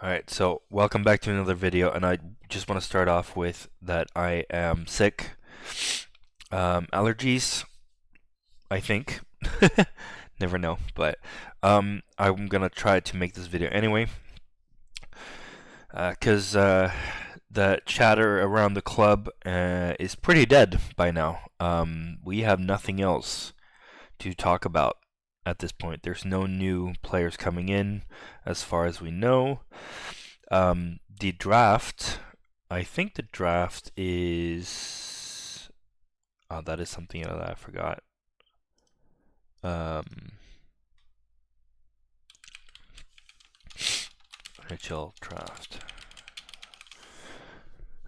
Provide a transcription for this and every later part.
Alright, so welcome back to another video, and I just want to start off with that I am sick. Allergies, I think. Never know, but I'm gonna try to make this video anyway, because the chatter around the club is pretty dead by now. We have nothing else to talk about at this point. There's no new players coming in, as far as we know. The draft, I think the draft is. Oh, that is something that I forgot. NHL draft.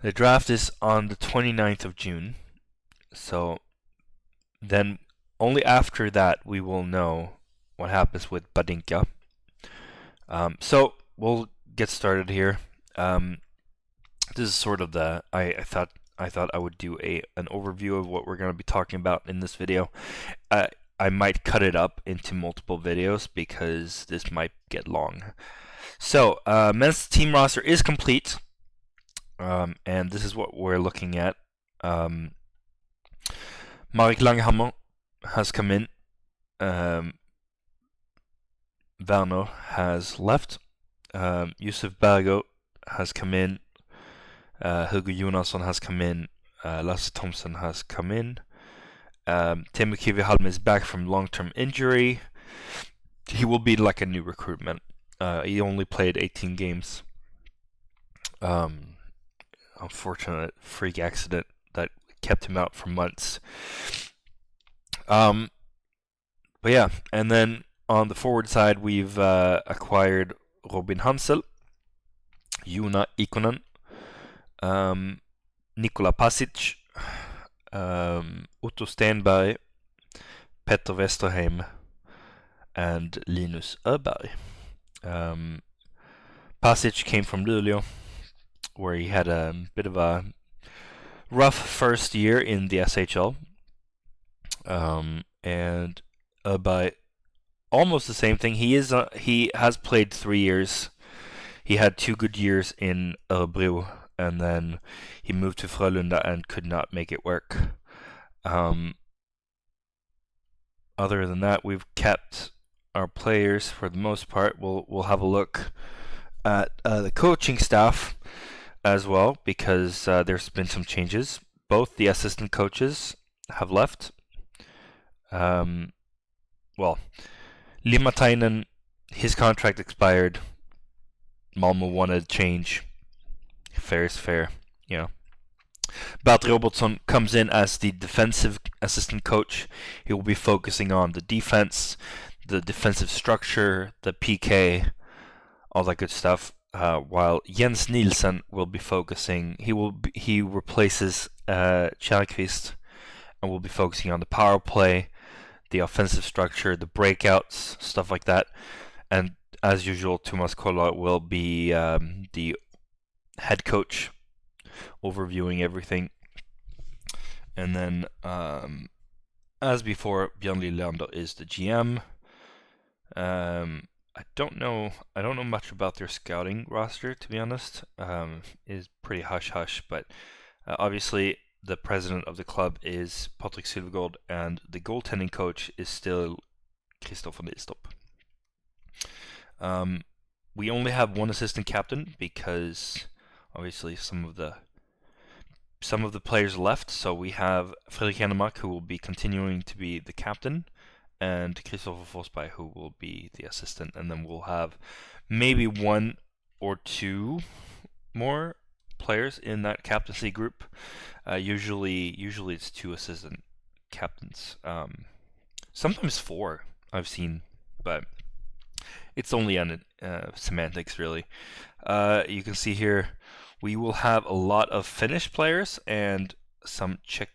The draft is on the 29th of June. So then only after that we will know what happens with Badinka. So we'll get started here. This is sort of the I thought I would do an overview of what we're going to be talking about in this video. I might cut it up into multiple videos because this might get long. So men's team roster is complete, and this is what we're looking at. Marek Langhammer has come in. Werner has left. Yusuf Bergo has come in. Hugo Jonasson has come in. Lasse Thompson has come in. Teemu Kivihalme is back from long-term injury. He will be like a new recruitment. He only played 18 games. Unfortunate freak accident that kept him out for months. But yeah, and then on the forward side, we've acquired Robin Hansel, Juna Ikonen, Nikola Pasic, Otto Stenberg, Petter Westerheim, and Linus Öberg. Pasic came from Luleå, where he had a bit of a rough first year in the SHL. And Öberg, almost the same thing. He has played 3 years. He had 2 good years in Örebro, and then he moved to Frölunda and could not make it work. Other than that, we've kept our players for the most part. We'll have a look at the coaching staff as well, because there's been some changes. Both the assistant coaches have left. Well, Limatainen, his contract expired. Malmo wanted change. Fair is fair, you know. Bart Robertson comes in as the defensive assistant coach. He will be focusing on the defense, the defensive structure, the PK, all that good stuff. While Jens Nielsen will be focusing, he replaces Kärnqvist and will be focusing on the power play, the offensive structure, the breakouts, stuff like that. And as usual, Thomas Kolla will be the head coach, overviewing everything. And then, as before, Björn Lillander is the GM. I don't know much about their scouting roster, to be honest. It is pretty hush hush, but obviously the president of the club is Patrick Silvergold, and the goaltending coach is still Christopher Nilstorp. We only have one assistant captain because obviously some of the players left. So we have Fredrik Hennemark, who will be continuing to be the captain, and Christopher Forsberg, who will be the assistant. And then we'll have maybe 1 or 2 more players in that captaincy group. Usually it's 2 assistant captains. Sometimes 4 I've seen, but it's only on semantics, really. You can see here we will have a lot of Finnish players and some Czech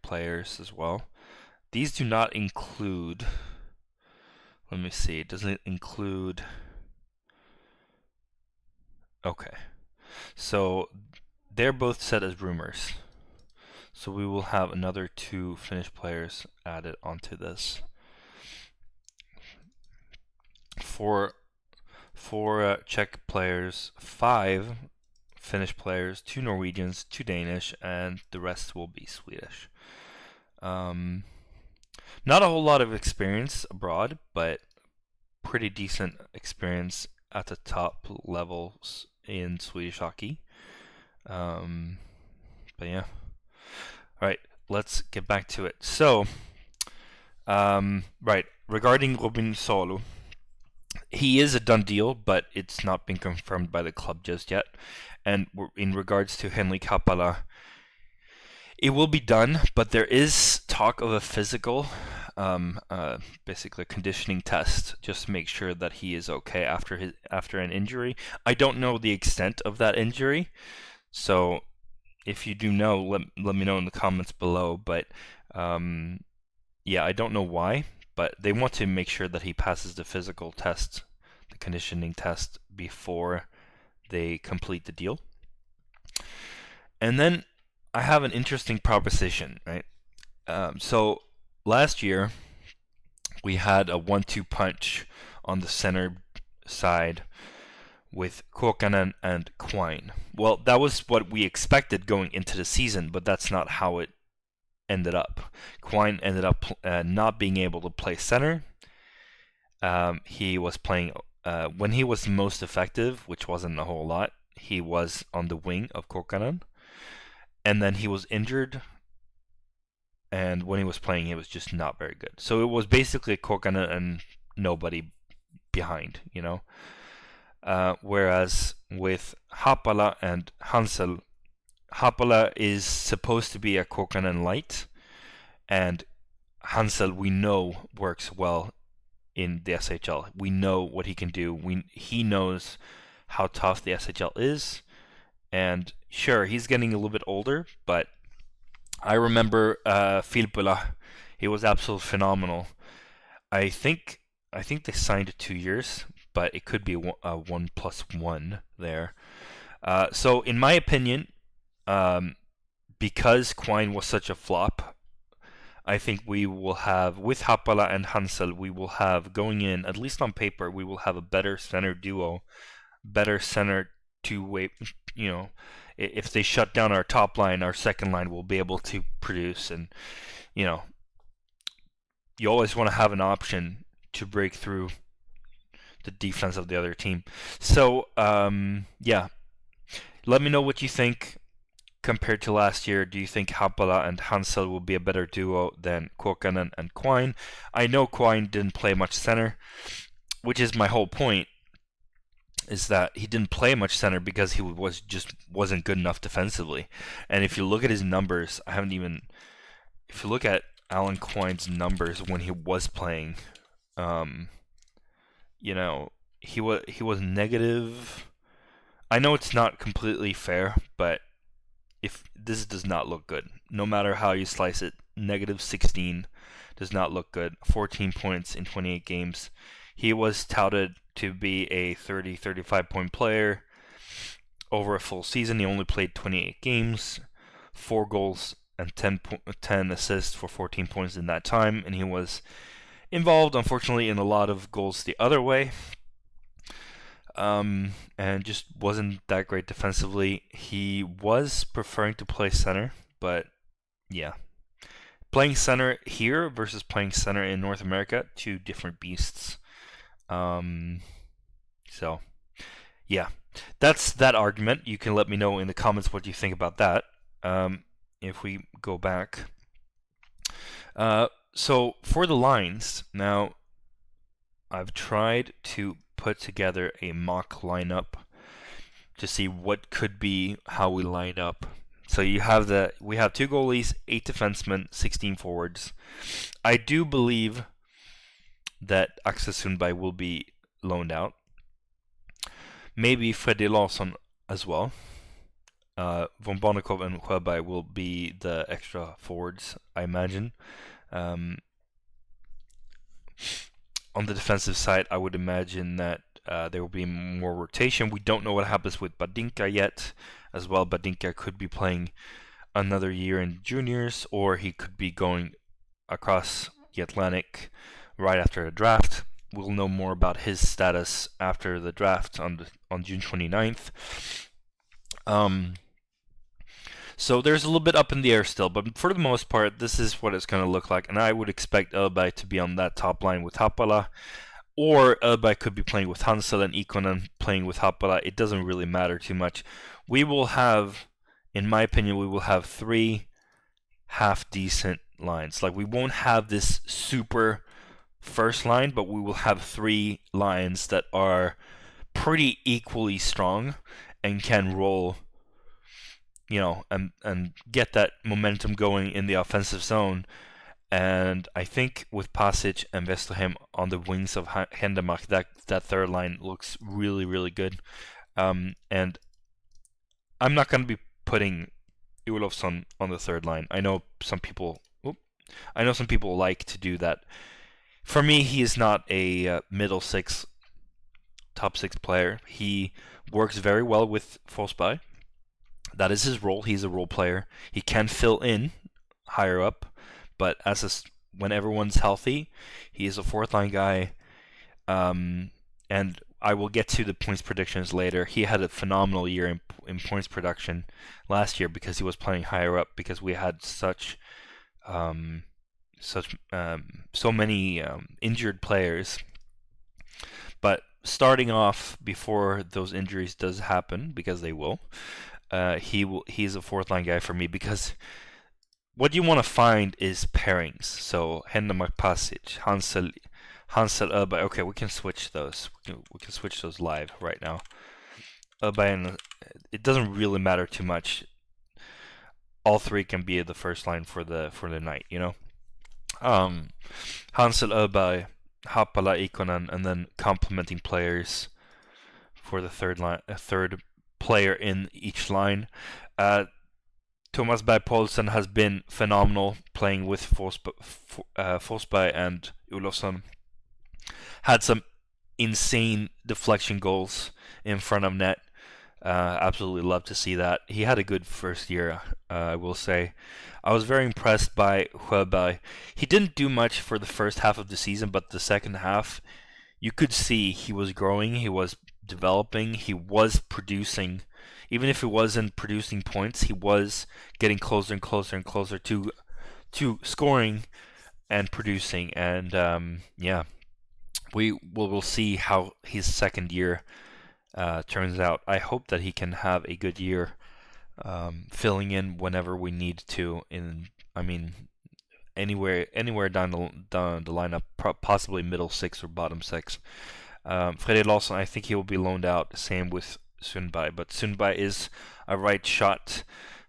players as well. These do not include. Let me see. Does it include? Okay, so they're both set as rumors. So we will have another 2 Finnish players added onto this. For 4 Czech players, 5 Finnish players, 2 Norwegians, 2 Danish, and the rest will be Swedish. Not a whole lot of experience abroad, but pretty decent experience at the top levels in Swedish hockey. But yeah. Alright, let's get back to it. So, right, regarding Robin Salo, he is a done deal, but it's not been confirmed by the club just yet. And in regards to Henrik Haapala, it will be done, but there is talk of a physical, basically a conditioning test, just to make sure that he is okay after an injury. I don't know the extent of that injury, so if you do know, let me know in the comments below. But yeah, I don't know why, but they want to make sure that he passes the physical test, the conditioning test, before they complete the deal. And then I have an interesting proposition, right? So last year we had a 1-2 punch on the center side with Kokkanen and Quine. Well, that was what we expected going into the season, but that's not how it ended up. Quine ended up not being able to play center. He was playing when he was most effective, which wasn't a whole lot. He was on the wing of Kokkanen, and then he was injured. And when he was playing, he was just not very good. So it was basically Kokkanen and nobody behind, you know. Whereas with Haapala and Hansel, Haapala is supposed to be a Kokkanen light, and Hansel we know works well in the SHL. We know what he can do. He knows how tough the SHL is, and sure, he's getting a little bit older, but I remember Filppula. He was absolutely phenomenal. I think they signed 2 years, but it could be a 1+1 there. So in my opinion, because Quine was such a flop, I think we will have, with Haapala and Hansel, we will have, going in, at least on paper, we will have a better center duo, better center two-way, you know. If they shut down our top line, our second line will be able to produce. And, you know, you always want to have an option to break through the defense of the other team. So, yeah. Let me know what you think compared to last year. Do you think Haapala and Hansel will be a better duo than Kokkanen and Quine? I know Quine didn't play much center, which is my whole point, is that he didn't play much center because he wasn't good enough defensively. And if you look at his numbers, if you look at Alan Quine's numbers when he was playing, you know, he was negative. I know it's not completely fair, but if this does not look good, no matter how you slice it, -16 does not look good. 14 points in 28 games. He was touted to be a 35 point player over a full season. He only played 28 games, 4 goals and 10 assists for 14 points in that time, and he was involved, unfortunately, in a lot of goals the other way. And just wasn't that great defensively. He was preferring to play center, but yeah. Playing center here versus playing center in North America, 2 different beasts. So, yeah. That's that argument. You can let me know in the comments what you think about that. If we go back. So, for the lines, now, I've tried to put together a mock lineup to see what could be how we line up. So we have 2 goalies, 8 defensemen, 16 forwards. I do believe that Axel Sundberg will be loaned out. Maybe Freddie Larsson as well. Von Barnekow and Sjöberg will be the extra forwards, I imagine. On the defensive side, I would imagine that there will be more rotation. We don't know what happens with Badinka yet as well. Badinka could be playing another year in juniors, or he could be going across the Atlantic right after the draft. we'll know more about his status after the draft on June 29th. So there's a little bit up in the air still, but for the most part, this is what it's going to look like. And I would expect Elberg to be on that top line with Haapala, or Elberg could be playing with Hansel and Ikonen playing with Haapala. It doesn't really matter too much. We will have, in my opinion, we will have 3 half-decent lines. Like, we won't have this super first line, but we will have 3 lines that are pretty equally strong and can roll, and get that momentum going in the offensive zone. And I think with Pasic and Westerheim on the wings of Hendemark, that third line looks really, really good. And I'm not going to be putting Olofsson on the third line. I know some people like to do that. For me, he is not a middle 6, top 6 player. He works very well with Forsberg. That is his role. He's a role player. He can fill in higher up, but when everyone's healthy, he is a fourth line guy. And I will get to the points predictions later. He had a phenomenal year in points production last year because he was playing higher up, because we had so many injured players. But starting off before those injuries does happen, because they will, he's a fourth line guy for me, because what you want to find is pairings. So Hendemark, Pasic, Hansel, Elberg. Okay, we can switch those. We can switch those live right now. Elberg, it doesn't really matter too much. All 3 can be the first line for the night, Hansel, Elberg, Haapala, Ikonen, and then complementing players for the third player in each line. Thomas Berg Poulsen has been phenomenal playing with Forsberg and Olofsson. Had some insane deflection goals in front of net. Absolutely love to see that. He had a good first year, I will say. I was very impressed by Sjöberg. He didn't do much for the first half of the season, but the second half, you could see he was growing, he was developing, he was producing. Even if he wasn't producing points, he was getting closer and closer and closer to scoring and producing. And we will see how his second year turns out. I hope that he can have a good year, filling in whenever we need to. Anywhere down the lineup, possibly middle 6 or bottom 6. Fredrik Larsson, I think he will be loaned out. Same with Sundberg, but Sundberg is a right shot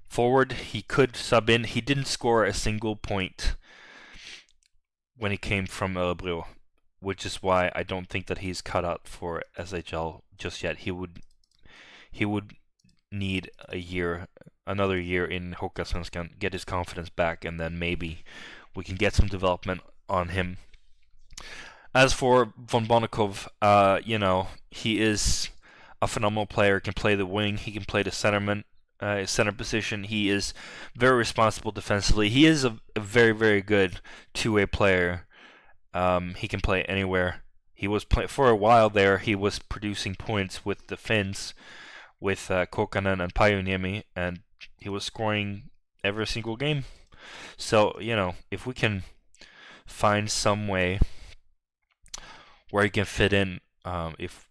forward. He could sub in. He didn't score a single point when he came from Örebro, which is why I don't think that he's cut out for SHL just yet. He would need another year in Hockeyallsvenskan, get his confidence back, and then maybe we can get some development on him. As for von Bonnekow, he is a phenomenal player. Can play the wing. He can play the center position. He is very responsible defensively. He is a very, very good two-way player. He can play anywhere. He was for a while there. He was producing points with the Finns, with Kokkanen and Pajuniemi, and he was scoring every single game. So if we can find some way where he can fit in, if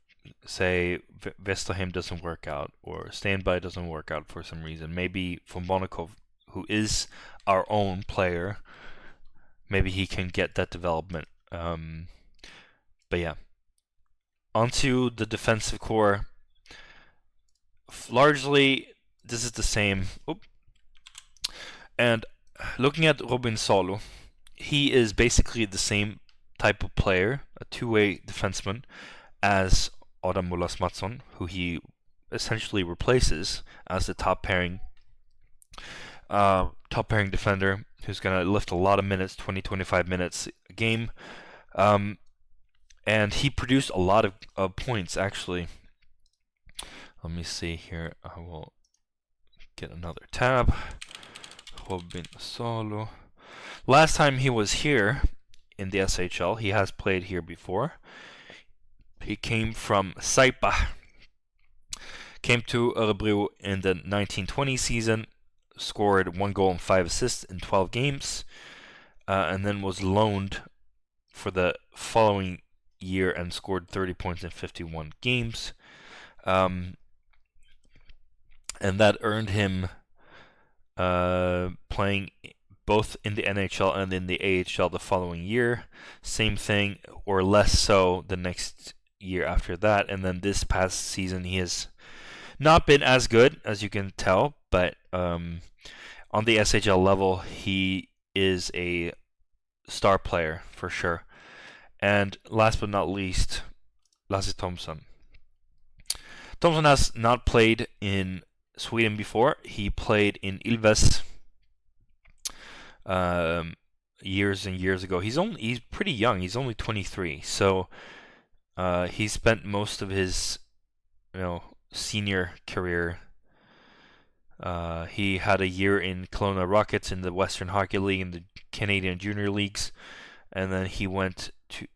say Westerheim doesn't work out or Stenberg doesn't work out for some reason, maybe von Bonnekow, who is our own player, maybe he can get that development. But yeah, onto the defensive core. Largely, this is the same. And looking at Robin Salo, he is basically the same type of player, a two-way defenseman, as Adam Mulas Mattsson, who he essentially replaces as the top pairing defender, who's going to lift a lot of minutes, 20-25 minutes a game. And he produced a lot of points, actually. Let me see here. I will get another tab. Robin Salo. Last time he was here, in the SHL. He has played here before. He came from Saipa. Came to Örebro in the 1920 season. Scored 1 goal and 5 assists in 12 games. And then was loaned for the following year and scored 30 points in 51 games. And that earned him playing both in the NHL and in the AHL the following year. Same thing, or less so, the next year after that. And then this past season, he has not been as good, as you can tell, but on the SHL level, he is a star player for sure. And last but not least, Lasse Thomson. Thomson has not played in Sweden before. He played in Ilves years and years ago. He's pretty young. He's only 23. So he spent most of his senior career. He had a year in Kelowna Rockets in the Western Hockey League and the Canadian Junior Leagues, and then he went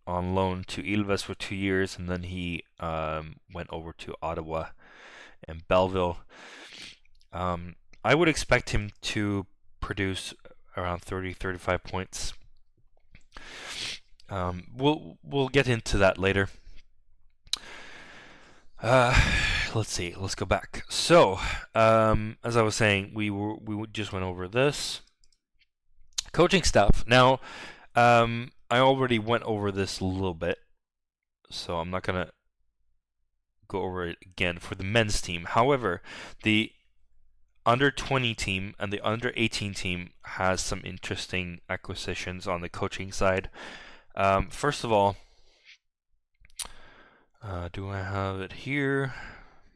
on loan to Ilves for 2 years, and then he went over to Ottawa and Belleville. I would expect him to produce around 30-35 points. We'll get into that later. Let's see. Let's go back. So, as I was saying, we just went over this coaching stuff. Now, I already went over this a little bit, so I'm not gonna go over it again for the men's team. However, the under 20 team and the under 18 team has some interesting acquisitions on the coaching side. First of all, do I have it here?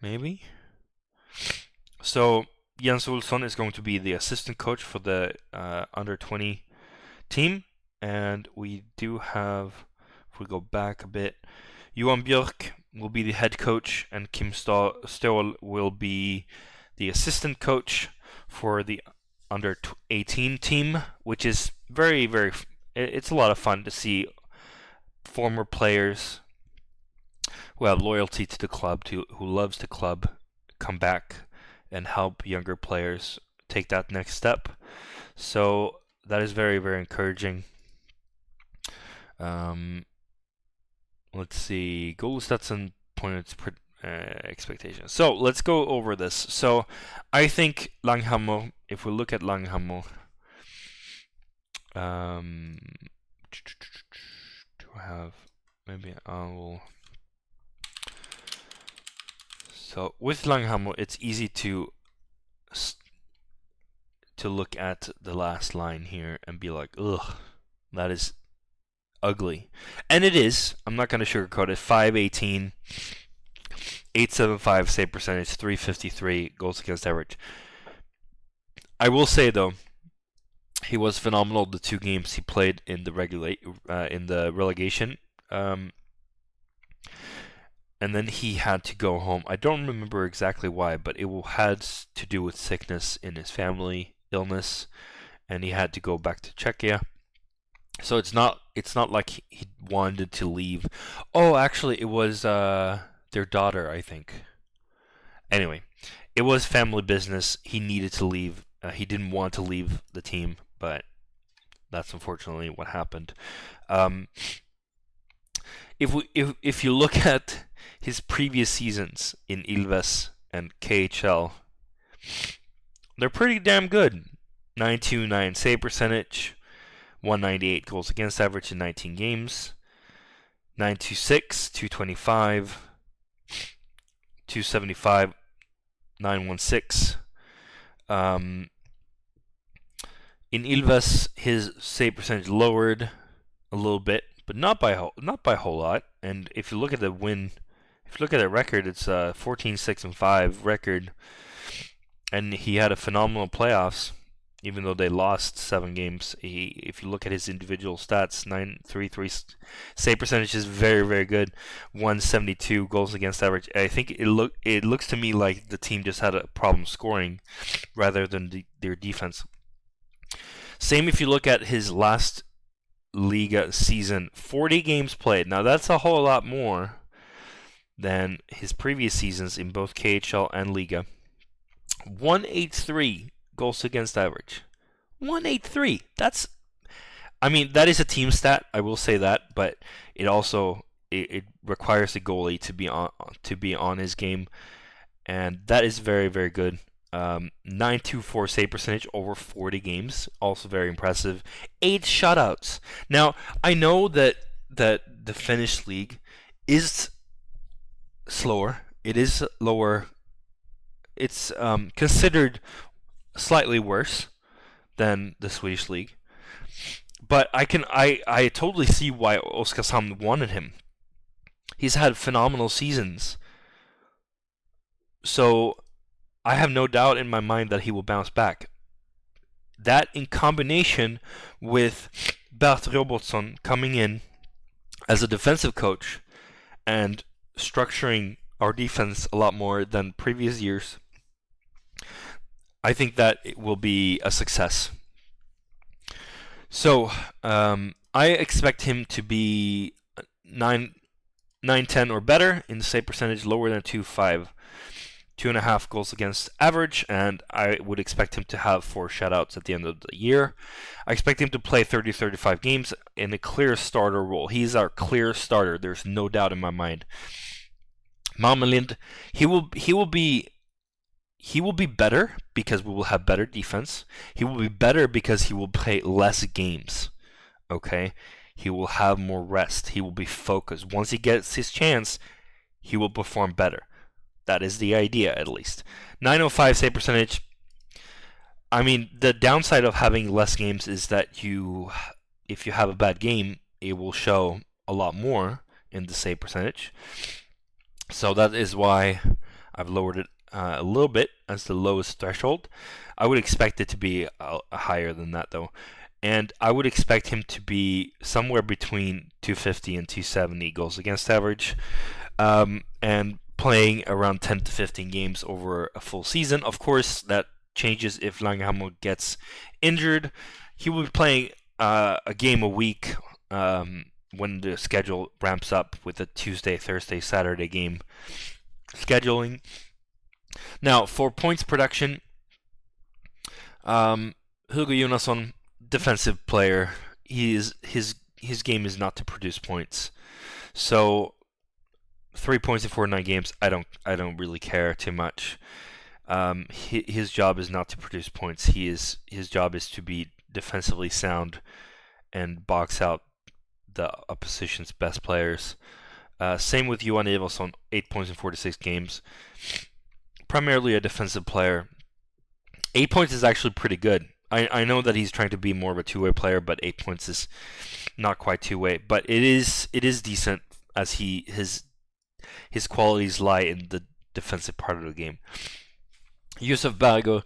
Maybe. So Jens Olsson is going to be the assistant coach for the under 20 team, and we do have, if we go back a bit, Johan Björk will be the head coach, and Kim Ståhl will be the assistant coach for the under 18 team, which is very, very, it's a lot of fun to see former players who have loyalty to the club, who loves the club, come back and help younger players take that next step. So that is very, very encouraging. Let's see, goal stats and points expectations. So let's go over this. So I think Langhammer, if we look at Langhammer, do I have, maybe I will. So with Langhammer, it's easy to look at the last line here and be like, ugh, that is ugly. And it is. I'm not going to sugarcoat it. 518, 875 save percentage, 353 goals against average. I will say though, he was phenomenal the 2 games he played in the relegation. And then he had to go home. I don't remember exactly why, but it had to do with sickness in his family, illness, and he had to go back to Czechia. So it's not like he wanted to leave. Oh, actually, it was their daughter, I think. Anyway, it was family business. He needed to leave. He didn't want to leave the team, but that's unfortunately what happened. If you look at his previous seasons in Ilves and KHL, they're pretty damn good. 929 save percentage, 198 goals against average in 19 games, 926, 225, 275, 916. In Ilves, his save percentage lowered a little bit, but not by a whole lot. And if you look at the record, it's 14-6-5 record, and he had a phenomenal playoffs, even though they lost 7 games. If you look at his individual stats, 933 save percentage is very, very good. 172 goals against average. I think it looks to me like the team just had a problem scoring rather than their defense. Same if you look at his last Liga season. 40 games played. Now that's a whole lot more than his previous seasons in both KHL and Liga. 183 goals against average. 183. That is a team stat. I will say that, but it also it requires the goalie to be on his game, and that is very, very good. 924 save percentage over 40 games, also very impressive. 8 shutouts. Now I know that the Finnish league is slower. It is lower. It's considered slightly worse than the Swedish league, but I totally see why Oskarshamn wanted him. He's had phenomenal seasons, so I have no doubt in my mind that he will bounce back. That in combination with Bert Robertson coming in as a defensive coach and structuring our defense a lot more than previous years, I think that it will be a success. So I expect him to be 9-10 or better in save percentage, lower than 2.5. 2.5 goals against average, and I would expect him to have 4 shutouts at the end of the year. I expect him to play 30-35 games in a clear starter role. He's our clear starter. There's no doubt in my mind. Malmelind, he will be better because we will have better defense. He will be better because he will play less games. Okay? He will have more rest. He will be focused. Once he gets his chance, he will perform better. That is the idea, at least. 905 save percentage. The downside of having less games is that if you have a bad game, it will show a lot more in the save percentage. So that is why I've lowered it a little bit as the lowest threshold. I would expect it to be higher than that, though. And I would expect him to be somewhere between 250 and 270 goals against average. And playing around 10 to 15 games over a full season. Of course, that changes if Langhammer gets injured. He will be playing a game a week when the schedule ramps up with a Tuesday, Thursday, Saturday game scheduling. Now, for points production, Hugo Jonasson, defensive player. His game is not to produce points. So 3 points in 49 games, I don't really care too much. His job is not to produce points. His job is to be defensively sound and box out the opposition's best players. Same with Johan Everson, 8 points in 46 games. Primarily a defensive player. 8 points is actually pretty good. I know that he's trying to be more of a two-way player, but 8 points is not quite two-way. But it is decent, as his qualities lie in the defensive part of the game. Yusuf Bargo,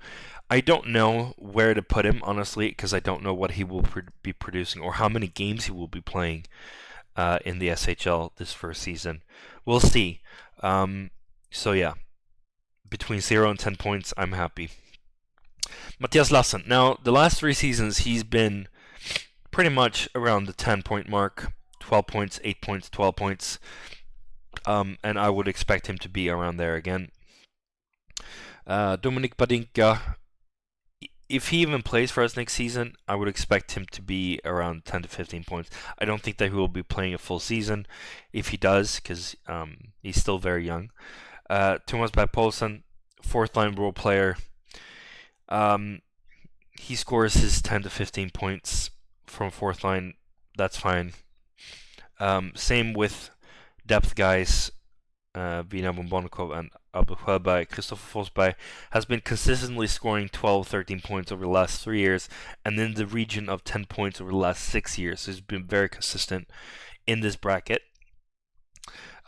I don't know where to put him, honestly, because I don't know what he will be producing or how many games he will be playing in the SHL this first season. We'll see. So yeah, between 0 and 10 points, I'm happy. Matthias Lassen. Now, the last 3 seasons, he's been pretty much around the 10-point mark. 12 points, 8 points, 12 points. And I would expect him to be around there again. Dominik Badinka, if he even plays for us next season, I would expect him to be around 10 to 15 points. I don't think that he will be playing a full season. If he does, because he's still very young. Thomas Berg Poulsen, 4th-line role player. He scores his 10 to 15 points from 4th line. That's fine. Same with depth guys, Vina Bombonikov and Albert Sjöberg. Christopher Forsberg has been consistently scoring 12-13 points over the last 3 years, and in the region of 10 points over the last 6 years. So he's been very consistent in this bracket.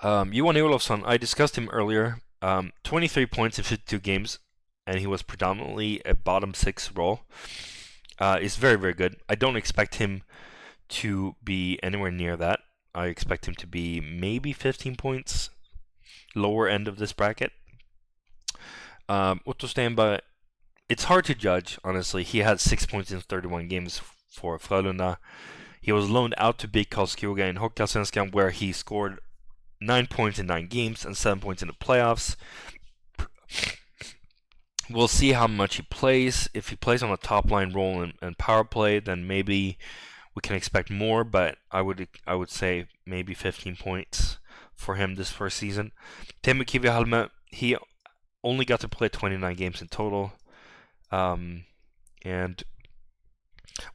Johan Olofsson, I discussed him earlier. 23 points in 52 games, and he was predominantly a bottom 6 role. Is very, very good. I don't expect him to be anywhere near that. I expect him to be maybe 15 points, lower end of this bracket. Otto Stenberg, it's hard to judge, honestly. He had 6 points in 31 games for Frölunda. He was loaned out to BIK Karlskoga in Hockeyallsvenskan, where he scored 9 points in 9 games and 7 points in the playoffs. We'll see how much he plays. If he plays on a top line role and power play, then maybe we can expect more, but I would say maybe 15 points for him this first season. Teemu Kivihalme, he only got to play 29 games in total, and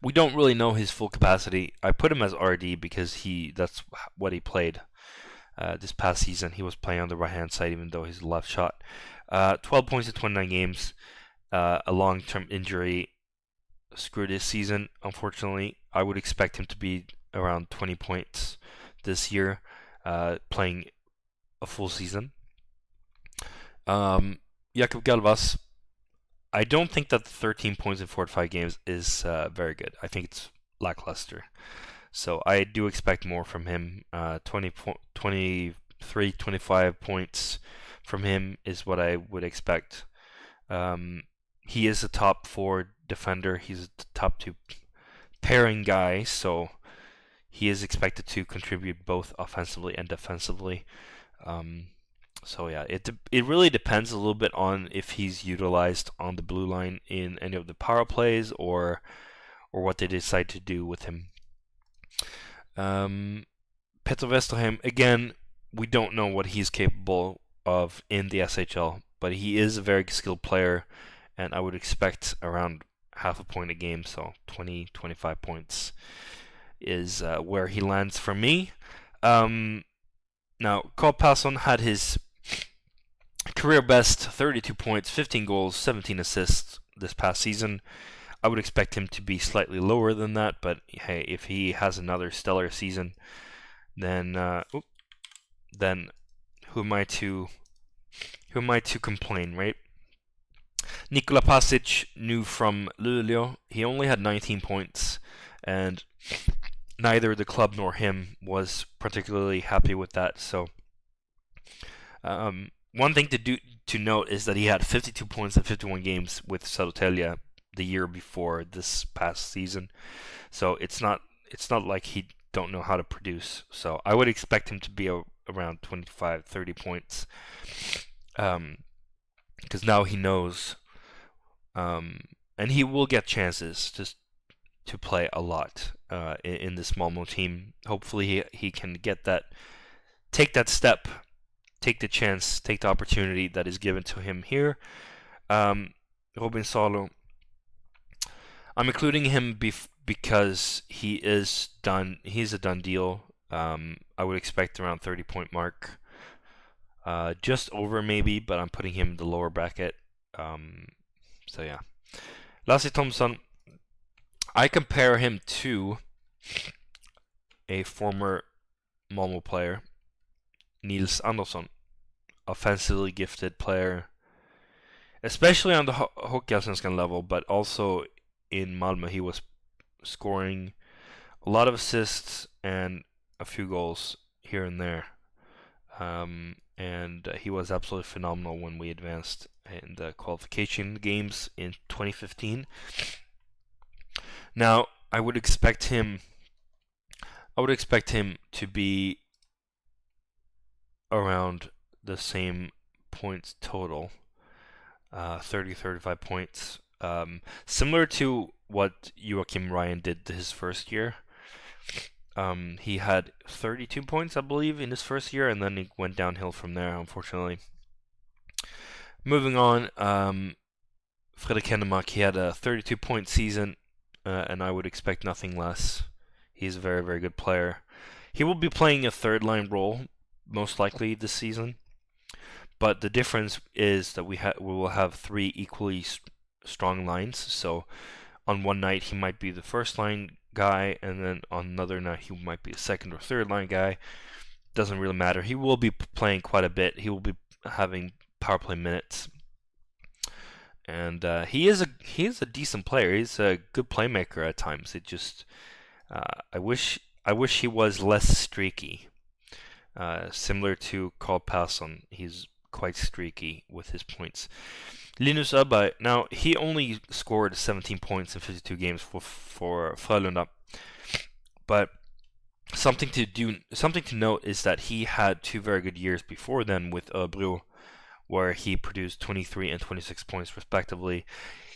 we don't really know his full capacity. I put him as RD because that's what he played this past season. He was playing on the right-hand side, even though he's a left shot. 12 points in 29 games. A long-term injury screwed his season, unfortunately. I would expect him to be around 20 points this year, playing a full season. Jakub Galvas, I don't think that 13 points in 4 to 5 games is very good. I think it's lackluster. So I do expect more from him. 23, 25 points from him is what I would expect. He is a top 4 defender. He's a top 2 pairing guy, so he is expected to contribute both offensively and defensively. So yeah, it really depends a little bit on if he's utilized on the blue line in any of the power plays or what they decide to do with him. Petter Westerheim, again, we don't know what he's capable of in the SHL, but he is a very skilled player, and I would expect around half a point a game, so 20-25 points is where he lands for me. Now, Carl Passon had his career best 32 points, 15 goals, 17 assists this past season. I would expect him to be slightly lower than that, but hey, if he has another stellar season, then who am I to complain, right? Nikola Pasic, new from Luleå, he only had 19 points, and neither the club nor him was particularly happy with that. So, one thing to note is that he had 52 points in 51 games with Södertälje the year before this past season. So it's not like he don't know how to produce. So I would expect him to be around 25-30 points, because now he knows, and he will get chances to play a lot in this Malmo team. Hopefully he can take that step, take the chance, take the opportunity that is given to him here. Robin Salo, I'm including him because he's a done deal. I would expect around 30-point mark, just over maybe, but I'm putting him in the lower bracket. So yeah, Lasse Thompson, I compare him to a former Malmo player, Nils Andersson, offensively gifted player, especially on the Hockeyallsvenskan level, but also in Malmö he was scoring a lot of assists and a few goals here and there, and he was absolutely phenomenal when we advanced in the qualification games in 2015. Now I would expect him to be around the same points total, 30-35 points, similar to what Joachim Ryan did his first year. He had 32 points, I believe, in his first year, and then he went downhill from there, unfortunately. Moving on, Fredrik Hennemark, he had a 32-point season, and I would expect nothing less. He's a very, very good player. He will be playing a third-line role, most likely, this season. But the difference is that we will have 3 equally strong lines. So on one night he might be the first line guy, and then on another night he might be a second or third line guy. Doesn't really matter. He will be playing quite a bit. He will be having power play minutes, and he is a decent player. He's a good playmaker at times. It just I wish he was less streaky. Similar to Carl Passon, he's quite streaky with his points. Linus Öberg, now he only scored 17 points in 52 games for Frölunda, But something to note is that he had 2 very good years before then with Örebro, where he produced 23 and 26 points respectively.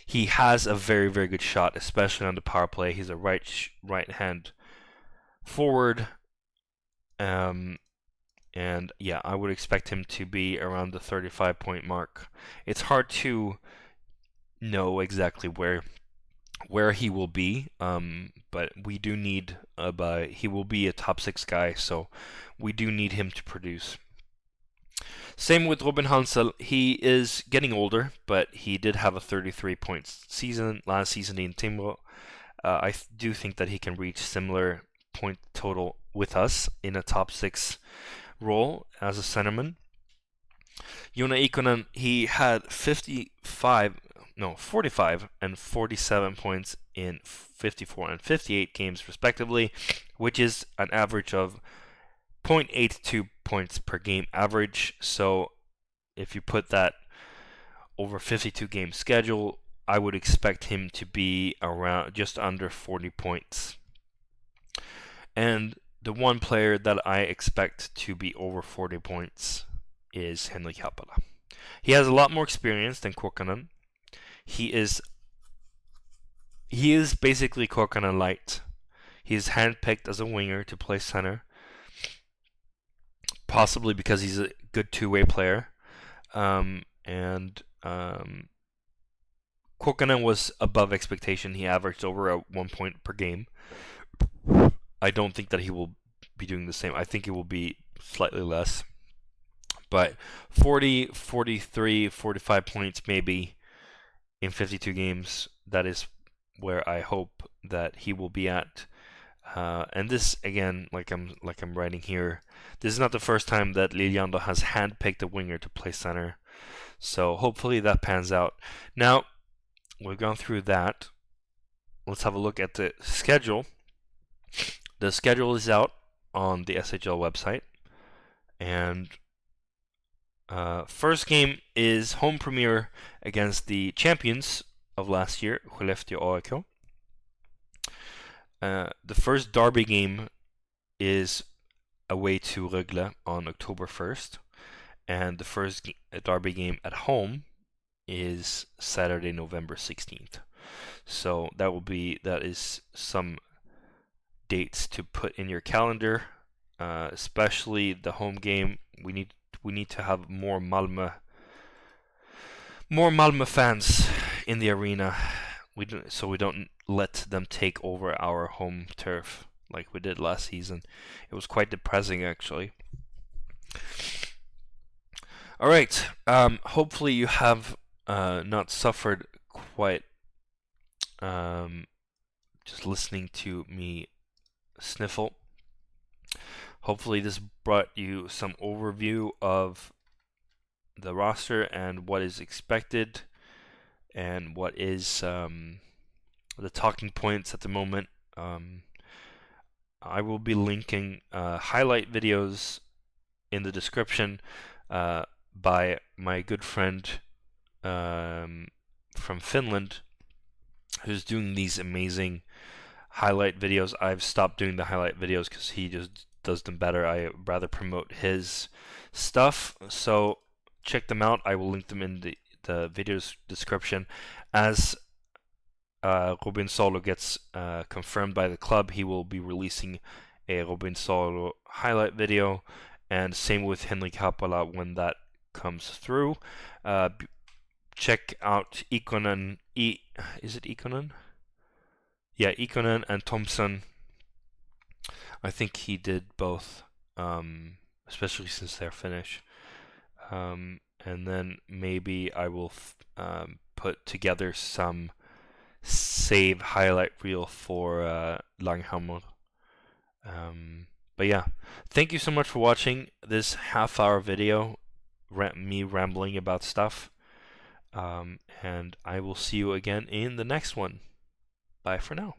He has a very, very good shot, especially on the power play. He's a right-hand forward. And yeah, I would expect him to be around the 35-point mark. It's hard to know exactly where he will be, but we do need he will be a top 6 guy, so we do need him to produce. Same with Robin Hansel. He is getting older, but he did have a 33-point season last season in Timrå. I do think that he can reach similar point total with us in a top 6 role as a centerman. Joona Ikonen, he had 45 and 47 points in 54 and 58 games respectively, which is an average of 0.82 points per game average. So if you put that over 52 game schedule, I would expect him to be around just under 40 points. And the one player that I expect to be over 40 points is Henrik Haapala. He has a lot more experience than Kokkonen. He is basically Kokkonen light. He is handpicked as a winger to play center, possibly because he's a good two-way player. Kokkonen was above expectation. He averaged over 1 point per game. I don't think that he will be doing the same. I think it will be slightly less. But 40, 43, 45 points maybe in 52 games, that is where I hope that he will be at. And this, again, like I'm writing here, this is not the first time that Liliando has handpicked a winger to play center. So hopefully that pans out. Now, we've gone through that. Let's have a look at the schedule. The schedule is out on the SHL website. And first game is home premiere against the champions of last year, Skellefteå AIK. The first derby game is away to Rögle on October 1st, and the first derby game at home is Saturday, November 16th. So that is some dates to put in your calendar, especially the home game. We need to have more Malmö fans in the arena. So we don't let them take over our home turf like we did last season. It was quite depressing, actually. All right. Hopefully you have not suffered quite just listening to me sniffle. Hopefully this brought you some overview of the roster and what is expected and what is the talking points at the moment. I will be linking highlight videos in the description by my good friend from Finland, who's doing these amazing highlight videos. I've stopped doing the highlight videos because he just does them better. I rather promote his stuff, so check them out. I will link them in the video's description. As Robin Salo gets confirmed by the club, he will be releasing a Robin Salo highlight video, and same with Henrik Haapala when that comes through. Check out Ikonen. Is it Ikonen? Yeah, Ikonen and Thompson. I think he did both, especially since they're Finnish. And then maybe I will put together some save highlight reel for Langhammer. But yeah, thank you so much for watching this half-hour video, me rambling about stuff. And I will see you again in the next one. Bye for now.